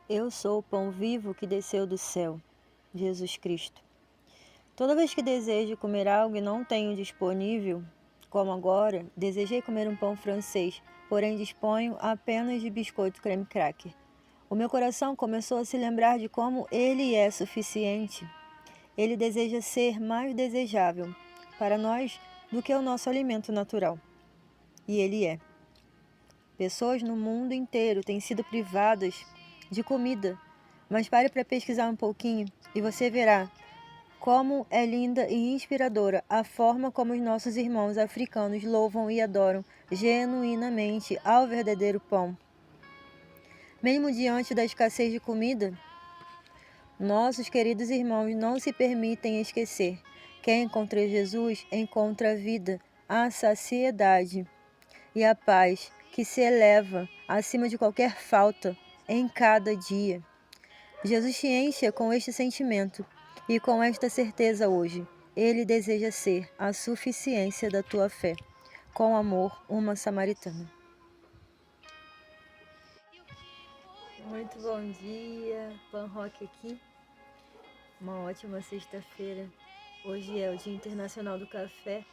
Eu sou o pão vivo que desceu do céu, Jesus Cristo. Toda vez que desejo comer algo e não tenho disponível, como agora, desejei comer um pão francês, porém disponho apenas de biscoito creme cracker. O meu coração começou a se lembrar de como ele é suficiente. Ele deseja ser mais desejável para nós do que o nosso alimento natural. E ele é. Pessoas no mundo inteiro têm sido privadas de comida, mas pare para pesquisar um pouquinho e você verá como é linda e inspiradora a forma como os nossos irmãos africanos louvam e adoram genuinamente ao verdadeiro pão. Mesmo diante da escassez de comida, nossos queridos irmãos não se permitem esquecer. Quem encontra Jesus encontra a vida, a saciedade e a paz que se eleva acima de qualquer falta em cada dia. Jesus te enche com este sentimento e com esta certeza hoje. Ele deseja ser a suficiência da tua fé. Com amor, uma samaritana. Muito bom dia, Pan Rock aqui. Uma ótima sexta-feira. Hoje é o Dia Internacional do Café.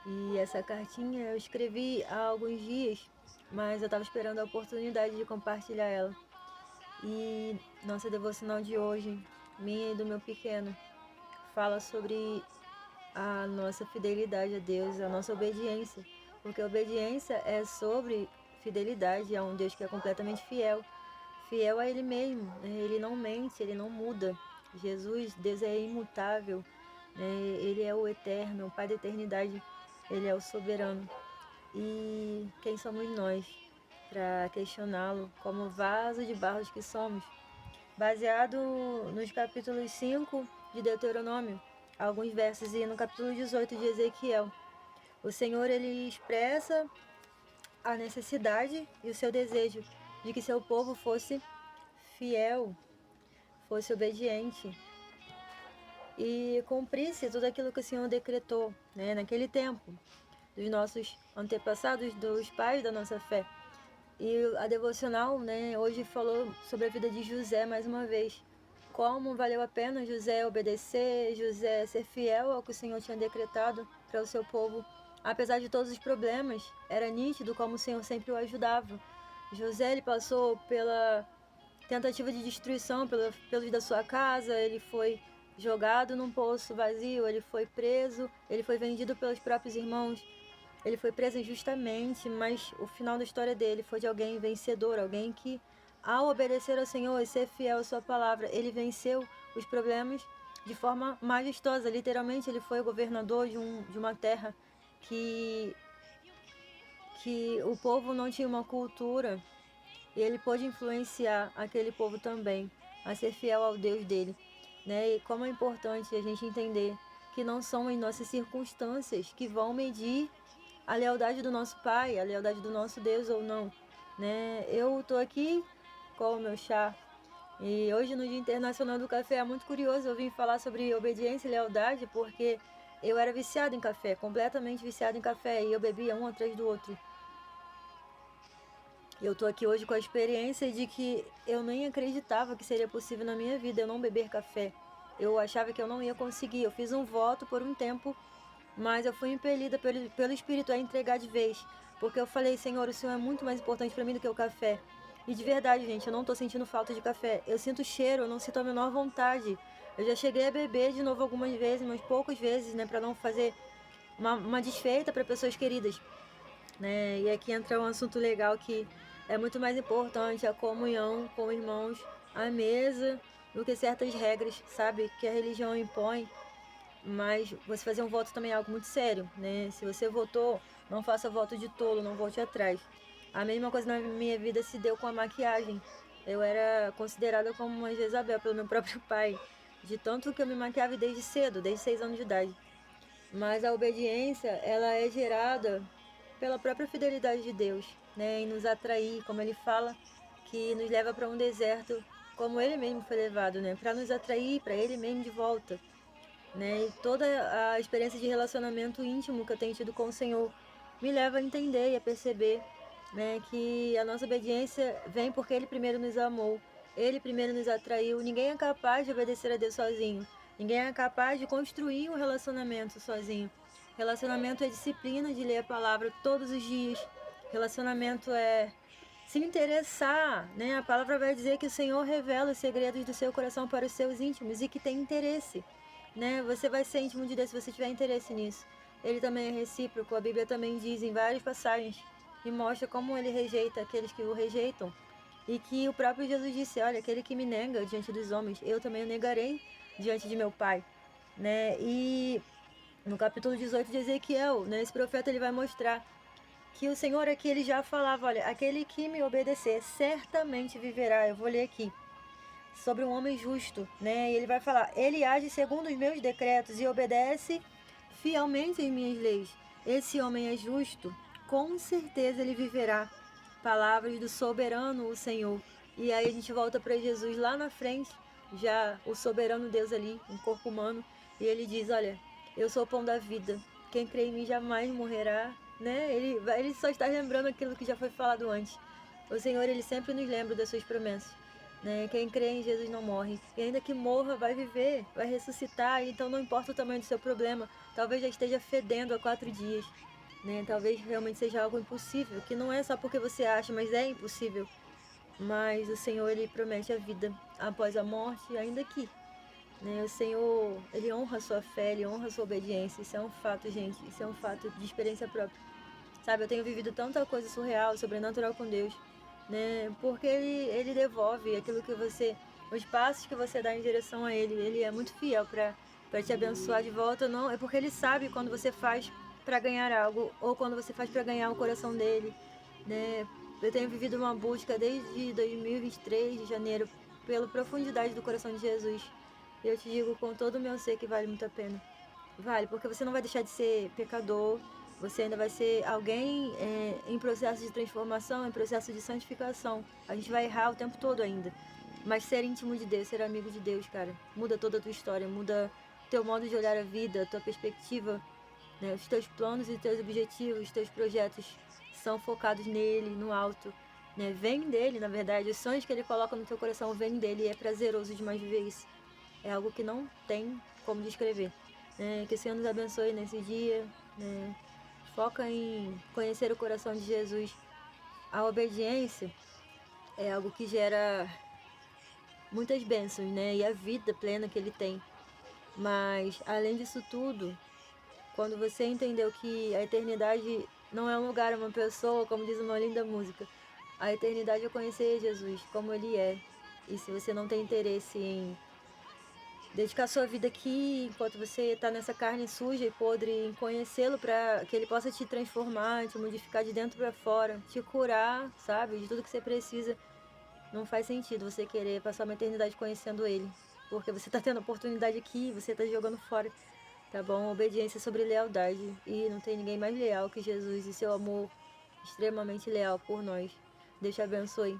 E essa cartinha eu escrevi há alguns dias, mas eu estava esperando a oportunidade de compartilhar ela. E nossa devocional de hoje, minha e do meu pequeno, fala sobre a nossa fidelidade a Deus, a nossa obediência. Porque obediência é sobre fidelidade a um Deus que é completamente fiel. Fiel a Ele mesmo, né? Ele não mente, Ele não muda. Jesus, Deus é imutável, né? Ele é o eterno, o Pai da eternidade, Ele é o soberano. E quem somos nós para questioná-lo como vaso de barro que somos? Baseado nos capítulos 5 de Deuteronômio, alguns versos, e no capítulo 18 de Ezequiel. O Senhor, ele expressa a necessidade e o seu desejo de que seu povo fosse fiel, fosse obediente e cumprisse tudo aquilo que o Senhor decretou, né, naquele tempo, dos nossos antepassados, dos pais da nossa fé. E a devocional, né, hoje falou sobre a vida de José mais uma vez. Como valeu a pena José obedecer, José ser fiel ao que o Senhor tinha decretado para o seu povo. Apesar de todos os problemas, era nítido como o Senhor sempre o ajudava. José, ele passou pela tentativa de destruição pelos da sua casa, ele foi jogado num poço vazio, ele foi preso, ele foi vendido pelos próprios irmãos. Ele foi preso injustamente, mas o final da história dele foi de alguém vencedor, alguém que, ao obedecer ao Senhor e ser fiel à sua palavra, ele venceu os problemas de forma majestosa. Literalmente, ele foi o governador de uma terra que, que o povo não tinha uma cultura, e ele pôde influenciar aquele povo também a ser fiel ao Deus dele, né? E como é importante a gente entender que não são as nossas circunstâncias que vão medir a lealdade do nosso Pai, a lealdade do nosso Deus ou não, né? Eu tô aqui com o meu chá e hoje no Dia Internacional do Café é muito curioso eu vim falar sobre obediência e lealdade porque eu era viciado em café, completamente viciado em café e eu bebia um atrás do outro. Eu tô aqui hoje com a experiência de que eu nem acreditava que seria possível na minha vida eu não beber café. Eu achava que eu não ia conseguir. Eu fiz um voto por um tempo, mas eu fui impelida pelo Espírito a entregar de vez. Porque eu falei, Senhor, o Senhor é muito mais importante para mim do que o café. E de verdade, gente, eu não tô sentindo falta de café. Eu sinto cheiro, eu não sinto a menor vontade. Eu já cheguei a beber de novo algumas vezes, mas poucas vezes, né, para não fazer uma desfeita para pessoas queridas, né? E aqui entra um assunto legal que é muito mais importante a comunhão com irmãos à mesa do que certas regras, sabe, que a religião impõe. Mas você fazer um voto também é algo muito sério, né? Se você votou, não faça voto de tolo, não volte atrás. A mesma coisa na minha vida se deu com a maquiagem. Eu era considerada como uma Jezabel pelo meu próprio pai, de tanto que eu me maquiava desde cedo, desde 6 anos de idade. Mas a obediência, ela é gerada pela própria fidelidade de Deus, né? Em nos atrair, como ele fala, que nos leva para um deserto, como ele mesmo foi levado, né? Para nos atrair para ele mesmo de volta, né? E toda a experiência de relacionamento íntimo que eu tenho tido com o Senhor me leva a entender e a perceber, né, que a nossa obediência vem porque ele primeiro nos amou. Ele primeiro nos atraiu. Ninguém é capaz de obedecer a Deus sozinho. Ninguém é capaz de construir um relacionamento sozinho. Relacionamento é disciplina de ler a palavra todos os dias. Relacionamento é se interessar, né? A palavra vai dizer que o Senhor revela os segredos do seu coração para os seus íntimos e que tem interesse, né? Você vai ser íntimo de Deus se você tiver interesse nisso. Ele também é recíproco. A Bíblia também diz em várias passagens e mostra como ele rejeita aqueles que o rejeitam. E que o próprio Jesus disse, olha, aquele que me nega diante dos homens, eu também o negarei diante de meu Pai, né? E no capítulo 18 de Ezequiel, né, esse profeta ele vai mostrar que o Senhor aqui ele já falava, olha, aquele que me obedecer certamente viverá. Eu vou ler aqui sobre um homem justo, né? E ele vai falar, ele age segundo os meus decretos e obedece fielmente as minhas leis. Esse homem é justo, com certeza ele viverá. Palavras do soberano, o Senhor. E aí a gente volta para Jesus lá na frente, já o soberano Deus ali, um corpo humano, e ele diz, olha, eu sou o pão da vida, quem crê em mim jamais morrerá, né? Ele só está lembrando aquilo que já foi falado antes. O Senhor, ele sempre nos lembra das suas promessas, né? Quem crê em Jesus não morre, e ainda que morra, vai viver, vai ressuscitar, então não importa o tamanho do seu problema, talvez já esteja fedendo há 4 dias, né? Talvez realmente seja algo impossível, que não é só porque você acha, mas é impossível. Mas o Senhor, ele promete a vida após a morte, ainda aqui, né? O Senhor, ele honra a sua fé, ele honra a sua obediência. Isso é um fato, gente. Isso é um fato de experiência própria. Sabe, eu tenho vivido tanta coisa surreal, sobrenatural com Deus, né? Porque ele devolve aquilo que você, os passos que você dá em direção a ele. Ele é muito fiel para te abençoar de volta. Não, é porque ele sabe quando você faz para ganhar algo ou quando você faz para ganhar o coração dele, né? Eu tenho vivido uma busca desde 2023 de janeiro pela profundidade do coração de Jesus. E eu te digo com todo o meu ser que vale muito a pena. Vale, porque você não vai deixar de ser pecador, você ainda vai ser alguém em processo de transformação, em processo de santificação. A gente vai errar o tempo todo ainda. Mas ser íntimo de Deus, ser amigo de Deus, cara, muda toda a tua história, muda teu modo de olhar a vida, tua perspectiva, né? Os teus planos e teus objetivos, os teus projetos são focados nele, no alto, né? Vem dele, na verdade, os sonhos que ele coloca no teu coração vêm dele e é prazeroso demais viver isso. É algo que não tem como descrever. Que o Senhor nos abençoe nesse dia, né? Foca em conhecer o coração de Jesus. A obediência é algo que gera muitas bênçãos, né? E a vida plena que ele tem. Mas, além disso tudo, quando você entendeu que a eternidade não é um lugar, é uma pessoa, como diz uma linda música, a eternidade é conhecer Jesus, como ele é. E se você não tem interesse em dedicar sua vida aqui, enquanto você está nessa carne suja e podre, em conhecê-lo para que ele possa te transformar, te modificar de dentro para fora, te curar, sabe, de tudo que você precisa, não faz sentido você querer passar uma eternidade conhecendo ele, porque você está tendo oportunidade aqui, você está jogando fora, tá bom? Obediência sobre lealdade, e não tem ninguém mais leal que Jesus e seu amor extremamente leal por nós. Deus te abençoe.